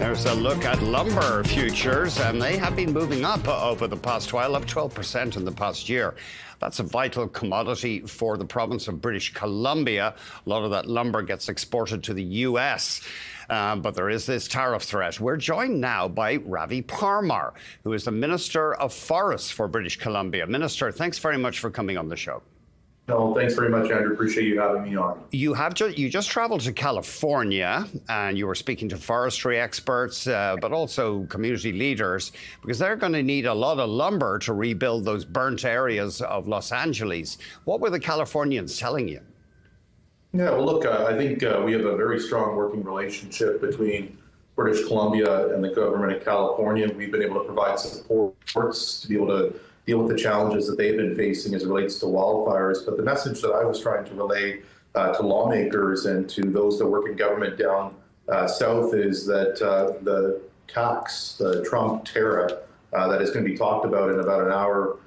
There's a look at lumber futures, and they have been moving up over the past while, up 12% in the past year. That's a vital commodity for the province of British Columbia. A lot of that lumber gets exported to the US. But there is this tariff threat. We're joined now by Ravi Parmar, who is the Minister of Forests for British Columbia. Minister, thanks very much for coming on the show. No, thanks very much, Andrew. Appreciate you having me on. You just traveled to California, and you were speaking to forestry experts, but also community leaders, because they're going to need a lot of lumber to rebuild those burnt areas of Los Angeles. What were the Californians telling you? Yeah, well, look, I think we have a very strong working relationship between British Columbia and the government of California. We've been able to provide supports to be able to deal with the challenges that they've been facing as it relates to wildfires. But the message that I was trying to relay to lawmakers and to those that work in government down south is that the tax, the Trump tariff that is going to be talked about in about an hour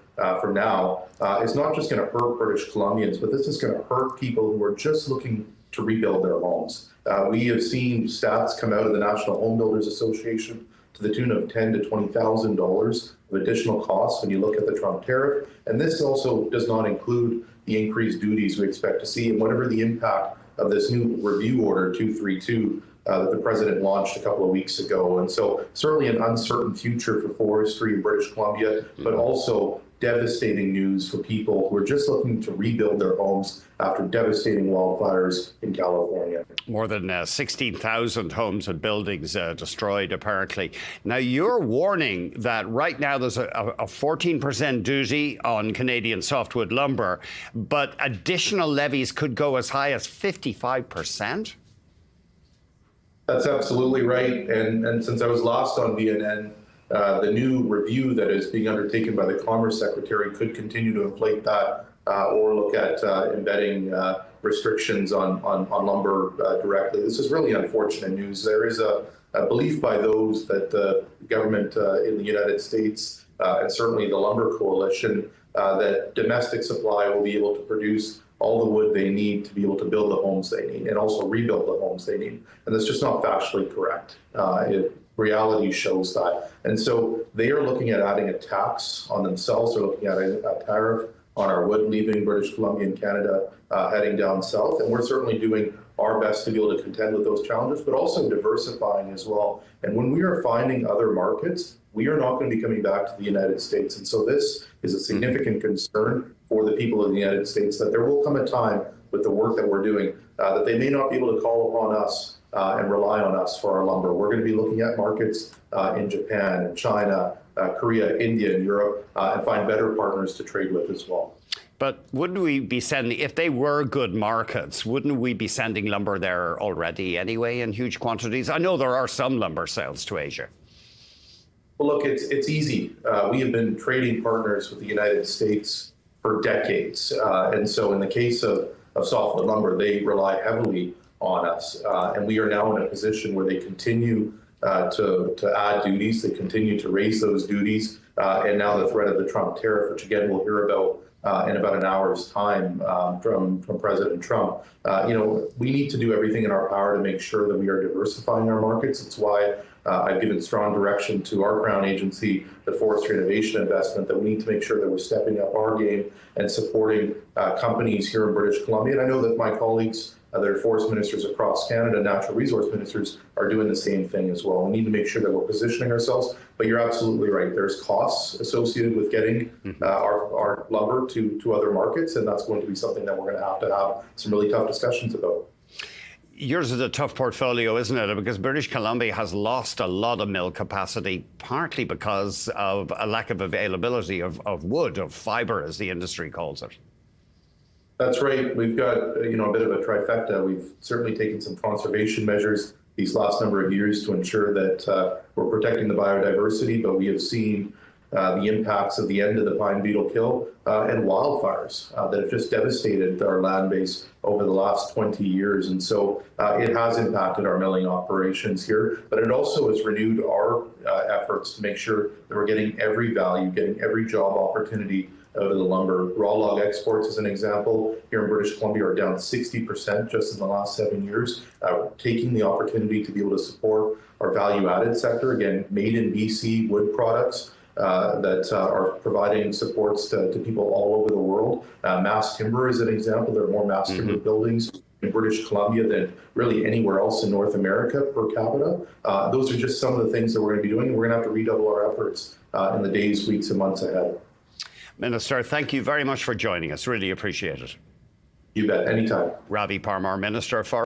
from now is not just going to hurt British Columbians, but this is going to hurt people who are just looking to rebuild their homes. We have seen stats come out of the National Home Builders Association to the tune of $10,000 to $20,000 of additional costs when you look at the Trump tariff. And this also does not include the increased duties we expect to see and whatever the impact of this new review order 232 that the president launched a couple of weeks ago. And so certainly an uncertain future for forestry in British Columbia, but also devastating news for people who are just looking to rebuild their homes after devastating wildfires in California. More than 16,000 homes and buildings destroyed, apparently. Now, you're warning that right now there's a 14% duty on Canadian softwood lumber, but additional levies could go as high as 55%? That's absolutely right. And since I was last on BNN, the new review that is being undertaken by the Commerce Secretary could continue to inflate that or look at embedding restrictions on lumber directly. This is really unfortunate news. There is a belief by those that the government in the United States and certainly the Lumber Coalition that domestic supply will be able to produce all the wood they need to be able to build the homes they need and also rebuild the homes they need. And that's just not factually correct. Reality shows that. And so they are looking at adding a tax on themselves. They're looking at a tariff on our wood leaving British Columbia and Canada heading down south. And we're certainly doing our best to be able to contend with those challenges, but also diversifying as well. And when we are finding other markets, we are not going to be coming back to the United States. And so this is a significant concern for the people of the United States, that there will come a time with the work that we're doing that they may not be able to call upon us and rely on us for our lumber. We're going to be looking at markets in Japan, and China, Korea, India, and Europe, and find better partners to trade with as well. But wouldn't we be sending, if they were good markets, wouldn't we be sending lumber there already anyway in huge quantities? I know there are some lumber sales to Asia. Well, look, it's easy. We have been trading partners with the United States for decades. And so in the case of softwood lumber, they rely heavily on us. And we are now in a position where they continue to add duties. They continue to raise those duties. And now the threat of the Trump tariff, which again we'll hear about in about an hour's time from President Trump. We need to do everything in our power to make sure that we are diversifying our markets. It's why I've given strong direction to our Crown agency, the Forestry Innovation Investment, that we need to make sure that we're stepping up our game and supporting companies here in British Columbia. And I know that my colleagues, that are forest ministers across Canada, natural resource ministers, are doing the same thing as well. We need to make sure that we're positioning ourselves. But you're absolutely right. There's costs associated with getting our lumber to other markets, and that's going to be something that we're going to have some really tough discussions about. Yours is a tough portfolio, isn't it? Because British Columbia has lost a lot of mill capacity, partly because of a lack of availability of wood, of fiber, as the industry calls it. That's right. We've got a bit of a trifecta. We've certainly taken some conservation measures these last number of years to ensure that we're protecting the biodiversity, but we have seen the impacts of the end of the pine beetle kill and wildfires that have just devastated our land base over the last 20 years. And so it has impacted our milling operations here, but it also has renewed our efforts to make sure that we're getting every value, getting every job opportunity out of the lumber. Raw log exports, as an example, here in British Columbia are down 60% just in the last 7 years, taking the opportunity to be able to support our value-added sector, again, made in BC wood products that are providing supports to people all over the world. Mass timber is an example. There are more mass timber buildings in British Columbia than really anywhere else in North America per capita. Those are just some of the things that we're going to be doing, and we're going to have to redouble our efforts in the days, weeks, and months ahead. Minister, thank you very much for joining us. Really appreciate it. You bet. Anytime. Ravi Parmar, Minister for